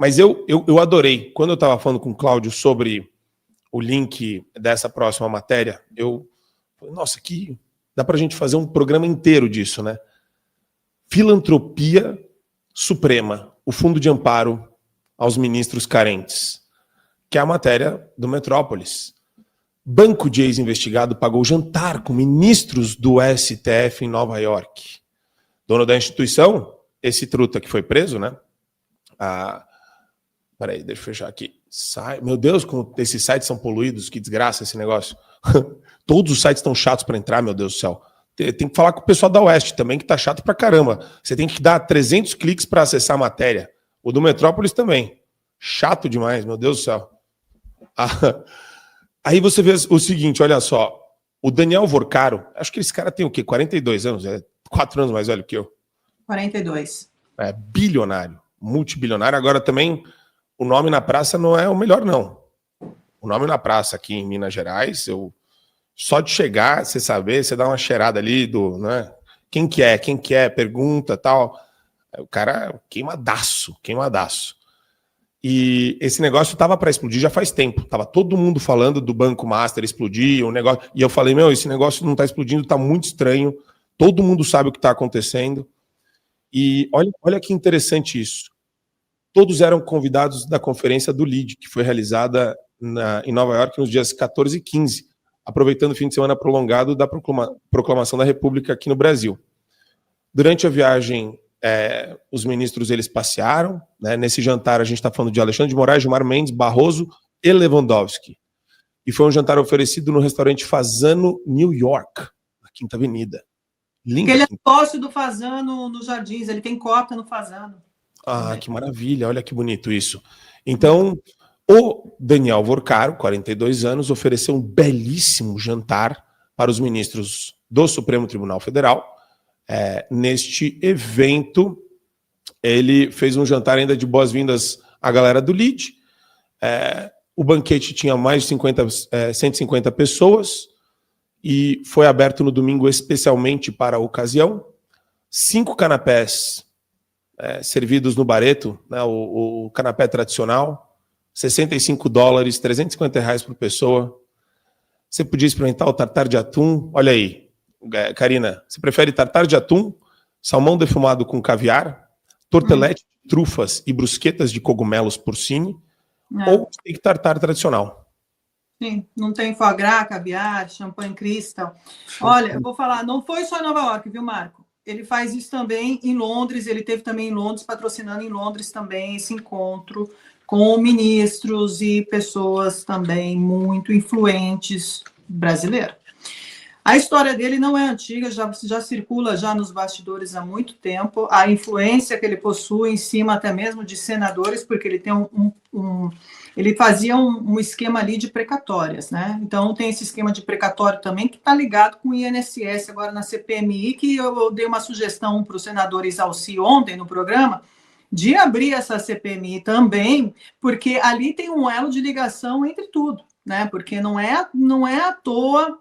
Mas eu adorei. Quando eu estava falando com o Cláudio sobre o link dessa próxima matéria, eu falei, nossa, aqui dá para a gente fazer um programa inteiro disso, né? Filantropia Suprema, o Fundo de Amparo aos Ministros Carentes, que é a matéria do Metrópolis. Banco de ex-investigado pagou jantar com ministros do STF em Nova York. Dono da instituição, esse truta que foi preso, né? Peraí, deixa eu fechar aqui. Meu Deus, como esses sites são poluídos, que desgraça esse negócio. Todos os sites estão chatos para entrar, meu Deus do céu. Tem que falar com o pessoal da Oeste também, que tá chato pra caramba. Você tem que dar 300 cliques para acessar a matéria. O do Metrópolis também. Chato demais, meu Deus do céu. Aí você vê o seguinte, olha só. O Daniel Vorcaro, acho que esse cara tem o quê? 42 anos? É 4 anos mais velho que eu. 42. É bilionário, multibilionário. Agora também, o nome na praça não é o melhor, não. O nome na praça aqui em Minas Gerais, só de chegar, você saber, você dá uma cheirada ali do, né? Quem que é, pergunta, tal. O cara queimadaço. E esse negócio tava para explodir já faz tempo. Tava todo mundo falando do Banco Master explodir, o negócio. E eu falei, esse negócio não tá explodindo, tá muito estranho. Todo mundo sabe o que tá acontecendo. E olha que interessante isso. Todos eram convidados da conferência do LEAD, que foi realizada em Nova York nos dias 14 e 15, aproveitando o fim de semana prolongado da proclamação da República aqui no Brasil. Durante a viagem, os ministros eles passearam, né? Nesse jantar a gente está falando de Alexandre de Moraes, Gilmar Mendes, Barroso e Lewandowski. E foi um jantar oferecido no restaurante Fasano, New York, na Quinta Avenida. Linda. Porque ele é sócio do Fasano nos Jardins, ele tem cota no Fasano. Que maravilha, olha que bonito isso. Então, o Daniel Vorcaro, 42 anos, ofereceu um belíssimo jantar para os ministros do Supremo Tribunal Federal. Neste evento, ele fez um jantar ainda de boas-vindas à galera do LEAD. O banquete tinha mais de 150 pessoas e foi aberto no domingo especialmente para a ocasião. 5 canapés servidos no Barreto, né, o canapé tradicional, $65, R$350 por pessoa. Você podia experimentar o tartar de atum. Olha aí, Karina, você prefere tartar de atum, salmão defumado com caviar, tortelete de trufas e brusquetas de cogumelos porcini, ou steak tartar tradicional? Sim, não tem foie gras, caviar, champanhe crystal. Olha, eu vou falar, não foi só em Nova York, viu, Marco? Ele faz isso também em Londres, ele teve também em Londres, patrocinando em Londres também esse encontro com ministros e pessoas também muito influentes brasileiras. A história dele não é antiga, já circula já nos bastidores há muito tempo, a influência que ele possui em cima até mesmo de senadores, porque ele tem ele fazia um esquema ali de precatórias, né? Então tem esse esquema de precatório também que está ligado com o INSS agora na CPMI, que eu dei uma sugestão para o senador Isalci ontem no programa, de abrir essa CPMI também, porque ali tem um elo de ligação entre tudo, né? Porque não é à toa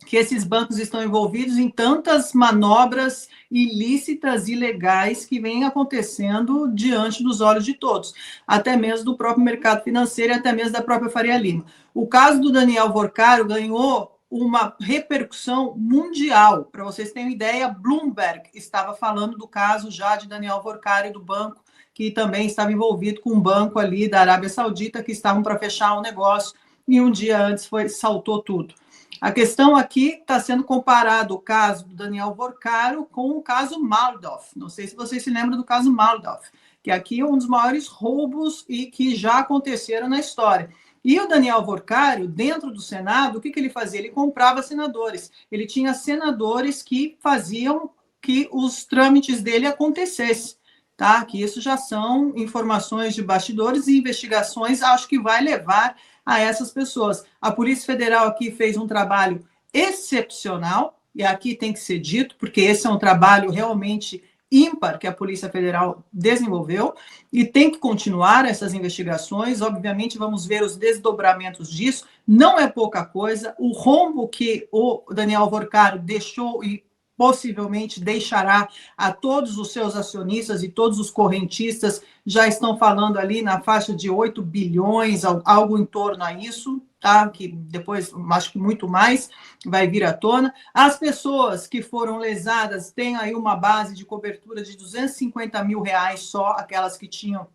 que esses bancos estão envolvidos em tantas manobras ilícitas, ilegais, que vêm acontecendo diante dos olhos de todos, até mesmo do próprio mercado financeiro e até mesmo da própria Faria Lima. O caso do Daniel Vorcaro ganhou uma repercussão mundial. Para vocês terem uma ideia, Bloomberg estava falando do caso já de Daniel Vorcaro e do banco, que também estava envolvido com um banco ali da Arábia Saudita, que estavam para fechar um negócio, e um dia antes saltou tudo. A questão aqui está sendo comparado o caso do Daniel Vorcaro com o caso Madoff. Não sei se vocês se lembram do caso Madoff, que aqui é um dos maiores roubos e que já aconteceram na história. E o Daniel Vorcaro, dentro do Senado, o que ele fazia? Ele comprava senadores. Ele tinha senadores que faziam que os trâmites dele acontecessem. Tá? Que isso já são informações de bastidores e investigações, acho que vai levar a essas pessoas. A Polícia Federal aqui fez um trabalho excepcional, e aqui tem que ser dito, porque esse é um trabalho realmente ímpar que a Polícia Federal desenvolveu, e tem que continuar essas investigações. Obviamente, vamos ver os desdobramentos disso. Não é pouca coisa. O rombo que o Daniel Vorcaro deixou e possivelmente deixará a todos os seus acionistas e todos os correntistas, já estão falando ali na faixa de 8 bilhões, algo em torno a isso, tá? Que depois, acho que muito mais vai vir à tona. As pessoas que foram lesadas têm aí uma base de cobertura de R$250 mil só, aquelas que tinham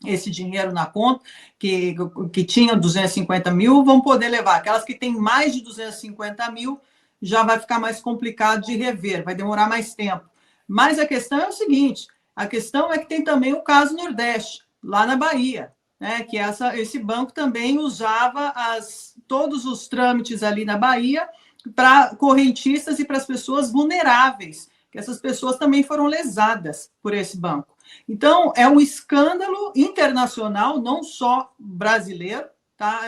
esse dinheiro na conta, que tinham 250 mil, vão poder levar. Aquelas que têm mais de 250 mil, já vai ficar mais complicado de rever, vai demorar mais tempo. Mas a questão é o seguinte, a questão é que tem também o caso Nordeste, lá na Bahia, né, que esse banco também usava todos os trâmites ali na Bahia para correntistas e para as pessoas vulneráveis, que essas pessoas também foram lesadas por esse banco. Então, é um escândalo internacional, não só brasileiro, tá?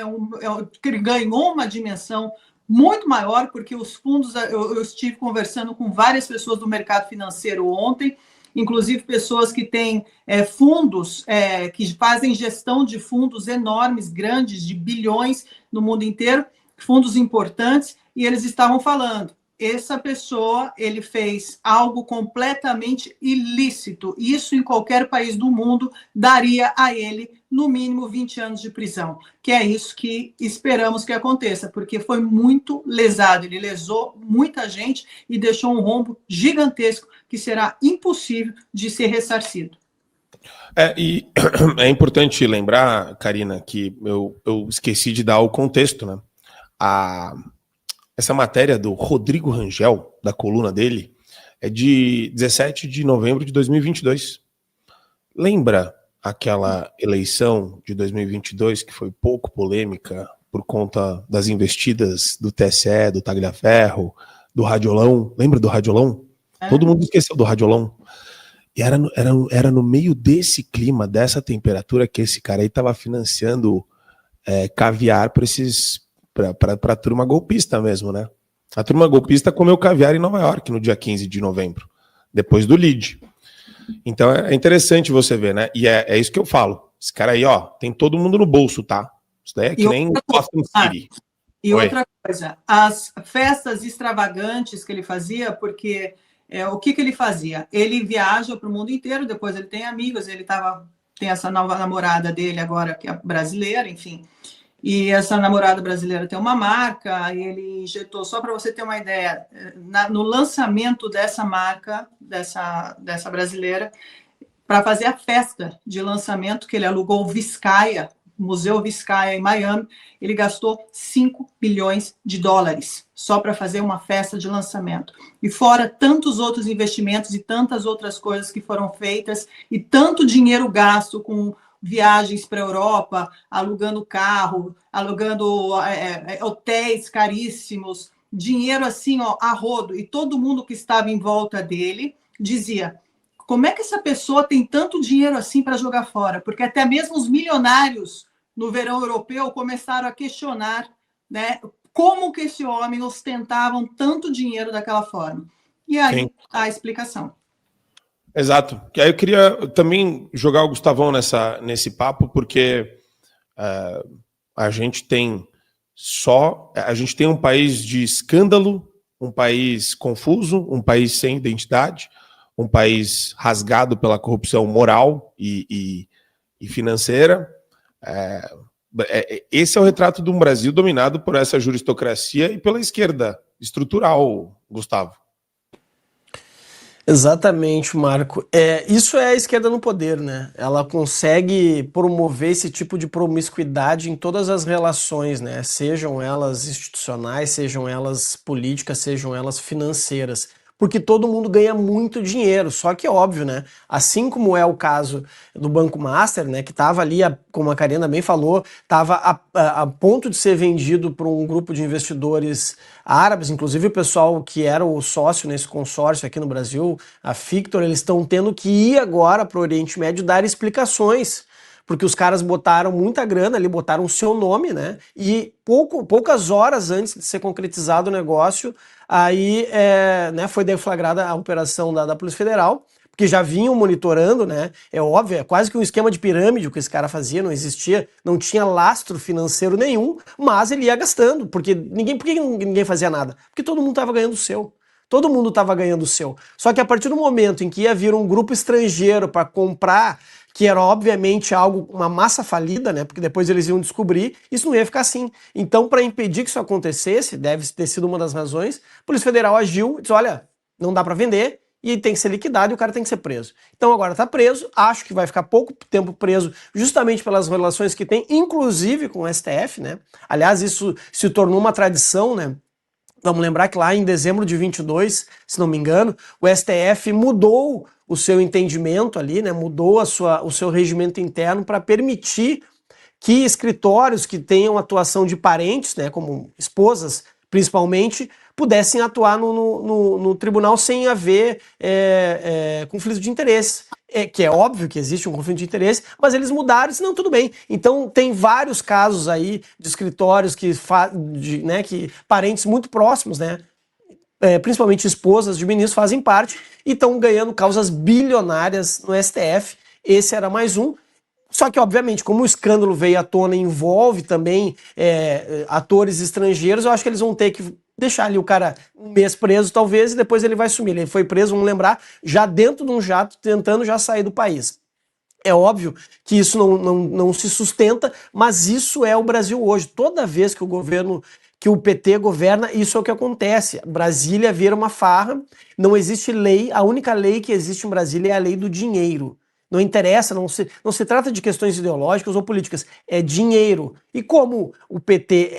Que ganhou uma dimensão muito maior, porque os fundos, eu estive conversando com várias pessoas do mercado financeiro ontem, inclusive pessoas que têm fundos, que fazem gestão de fundos enormes, grandes, de bilhões no mundo inteiro, fundos importantes, e eles estavam falando, essa pessoa, ele fez algo completamente ilícito. Isso em qualquer país do mundo daria a ele, no mínimo, 20 anos de prisão. Que é isso que esperamos que aconteça, porque foi muito lesado. Ele lesou muita gente e deixou um rombo gigantesco que será impossível de ser ressarcido. E é importante lembrar, Karina, que eu esqueci de dar o contexto, né? Essa matéria do Rodrigo Rangel, da coluna dele, é de 17 de novembro de 2022. Lembra aquela eleição de 2022 que foi pouco polêmica por conta das investidas do TSE, do Tagliaferro, do Radiolão? Lembra do Radiolão? Todo mundo esqueceu do Radiolão. E era no meio desse clima, dessa temperatura, que esse cara aí estava financiando caviar para a turma golpista mesmo, né? A turma golpista comeu caviar em Nova York no dia 15 de novembro, depois do lead. Então é interessante você ver, né? E é isso que eu falo. Esse cara aí, ó, tem todo mundo no bolso, tá? Isso daí é que nem Gotham City. E outra coisa, as festas extravagantes que ele fazia, porque o que ele fazia? Ele viaja para o mundo inteiro, depois ele tem amigos, tem essa nova namorada dele agora, que é brasileira, enfim. E essa namorada brasileira tem uma marca, e ele injetou, só para você ter uma ideia, no lançamento dessa marca, dessa brasileira, para fazer a festa de lançamento, que ele alugou o Vizcaya, Museu Vizcaya em Miami, ele gastou 5 bilhões de dólares só para fazer uma festa de lançamento. E fora tantos outros investimentos e tantas outras coisas que foram feitas, e tanto dinheiro gasto com viagens para a Europa, alugando carro, alugando hotéis caríssimos, dinheiro assim, ó, a rodo, e todo mundo que estava em volta dele dizia, como é que essa pessoa tem tanto dinheiro assim para jogar fora? Porque até mesmo os milionários no verão europeu começaram a questionar, né, como que esse homem ostentava tanto dinheiro daquela forma. E aí a explicação. Exato. Que aí eu queria também jogar o Gustavão nesse papo, porque a gente tem um país de escândalo, um país confuso, um país sem identidade, um país rasgado pela corrupção moral e financeira. Esse é o retrato de um Brasil dominado por essa juristocracia e pela esquerda estrutural, Gustavo. Exatamente, Marco. Isso é a esquerda no poder, né? Ela consegue promover esse tipo de promiscuidade em todas as relações, né? Sejam elas institucionais, sejam elas políticas, sejam elas financeiras. Porque todo mundo ganha muito dinheiro, só que é óbvio, né? Assim como é o caso do Banco Master, né? Que estava ali, como a Karina bem falou, estava a ponto de ser vendido para um grupo de investidores árabes, inclusive o pessoal que era o sócio nesse consórcio aqui no Brasil, a Fictor, eles estão tendo que ir agora para o Oriente Médio dar explicações, porque os caras botaram muita grana ali, botaram o seu nome, né? E poucas horas antes de ser concretizado o negócio, aí né, foi deflagrada a operação da Polícia Federal, porque já vinham monitorando, né? É óbvio, é quase que um esquema de pirâmide o que esse cara fazia, não existia, não tinha lastro financeiro nenhum, mas ele ia gastando, por que ninguém fazia nada? Porque todo mundo estava ganhando o seu. Todo mundo estava ganhando o seu. Só que a partir do momento em que ia vir um grupo estrangeiro para comprar, que era obviamente algo, uma massa falida, né? Porque depois eles iam descobrir, isso não ia ficar assim. Então, para impedir que isso acontecesse, deve ter sido uma das razões, a Polícia Federal agiu e disse: olha, não dá para vender e tem que ser liquidado e o cara tem que ser preso. Então agora está preso, acho que vai ficar pouco tempo preso, justamente pelas relações que tem, inclusive com o STF, né? Aliás, isso se tornou uma tradição, né? Vamos lembrar que lá em dezembro de 22, se não me engano, o STF mudou o seu entendimento ali, né? Mudou o seu regimento interno para permitir que escritórios que tenham atuação de parentes, né, como esposas principalmente, pudessem atuar no tribunal sem haver conflito de interesse. Que é óbvio que existe um conflito de interesse, mas eles mudaram e disseram, não, tudo bem. Então tem vários casos aí de escritórios que parentes muito próximos, né, principalmente esposas de ministros, fazem parte e estão ganhando causas bilionárias no STF. Esse era mais um. Só que, obviamente, como o escândalo veio à tona e envolve também atores estrangeiros, eu acho que eles vão ter que deixar ali o cara um mês preso, talvez, e depois ele vai sumir. Ele foi preso, vamos lembrar, já dentro de um jato, tentando já sair do país. É óbvio que isso não se sustenta, mas isso é o Brasil hoje. Toda vez que o PT governa, isso é o que acontece. Brasília vira uma farra, não existe lei, a única lei que existe em Brasília é a lei do dinheiro. Não interessa, não se trata de questões ideológicas ou políticas, é dinheiro. E como o PT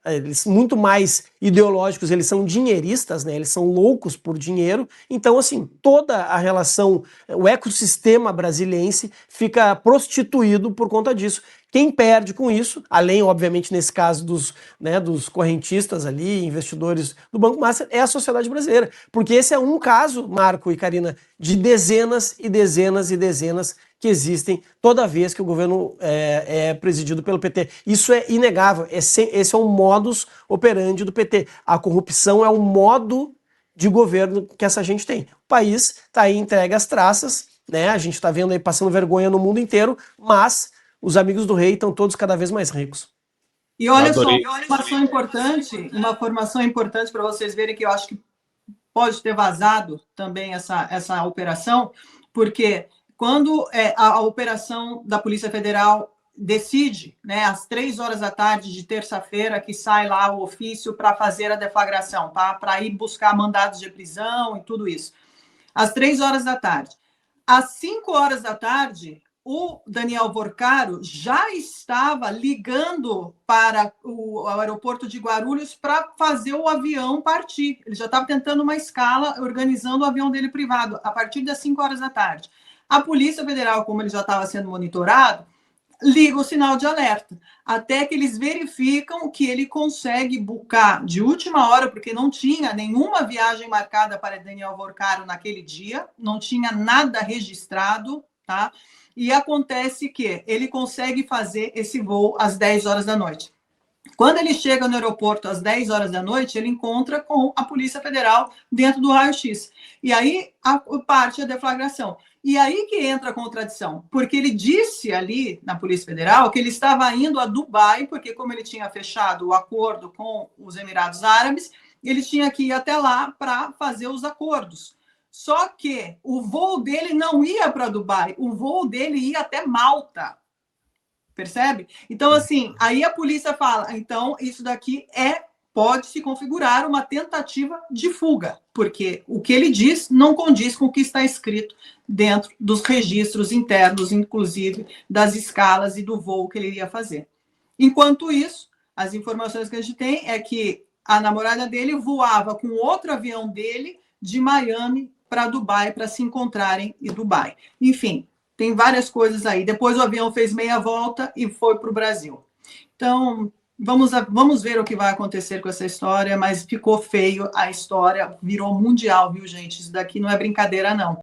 eles muito mais ideológicos, eles são dinheiristas, né? Eles são loucos por dinheiro, então assim, toda a relação, o ecossistema brasiliense fica prostituído por conta disso. Quem perde com isso, além, obviamente, nesse caso dos correntistas ali, investidores do Banco Master, é a sociedade brasileira. Porque esse é um caso, Marco e Karina, de dezenas e dezenas e dezenas que existem toda vez que o governo é presidido pelo PT. Isso é inegável. Esse é o modus operandi do PT. A corrupção é o modo de governo que essa gente tem. O país está aí entregue às traças, né? A gente está vendo aí passando vergonha no mundo inteiro, mas os amigos do rei estão todos cada vez mais ricos. E olha só, uma informação importante para vocês verem que eu acho que pode ter vazado também essa operação, porque quando a operação da Polícia Federal decide, né, às 3 horas da tarde de terça-feira, que sai lá o ofício para fazer a deflagração, tá? Para ir buscar mandados de prisão e tudo isso. Às 3 horas da tarde. Às 5 horas da tarde, o Daniel Vorcaro já estava ligando para o aeroporto de Guarulhos para fazer o avião partir. Ele já estava tentando uma escala, organizando o avião dele privado, a partir das 5 horas da tarde. A Polícia Federal, como ele já estava sendo monitorado, liga o sinal de alerta, até que eles verificam que ele consegue bucar de última hora, porque não tinha nenhuma viagem marcada para Daniel Vorcaro naquele dia, não tinha nada registrado, tá? E acontece que ele consegue fazer esse voo às 10 horas da noite. Quando ele chega no aeroporto às 10 horas da noite, ele encontra com a Polícia Federal dentro do raio-x. E aí parte a deflagração. E aí que entra a contradição, porque ele disse ali na Polícia Federal que ele estava indo a Dubai, porque como ele tinha fechado o acordo com os Emirados Árabes, ele tinha que ir até lá para fazer os acordos. Só que o voo dele não ia para Dubai, o voo dele ia até Malta. Percebe? Então, assim, aí a polícia fala, então isso daqui pode se configurar uma tentativa de fuga, porque o que ele diz não condiz com o que está escrito dentro dos registros internos, inclusive das escalas e do voo que ele iria fazer. Enquanto isso, as informações que a gente tem é que a namorada dele voava com outro avião dele de Miami para Dubai, para se encontrarem em Dubai. Enfim, tem várias coisas aí. Depois o avião fez meia volta e foi para o Brasil. Então, vamos ver o que vai acontecer com essa história, mas ficou feio a história, virou mundial, viu, gente? Isso daqui não é brincadeira, não.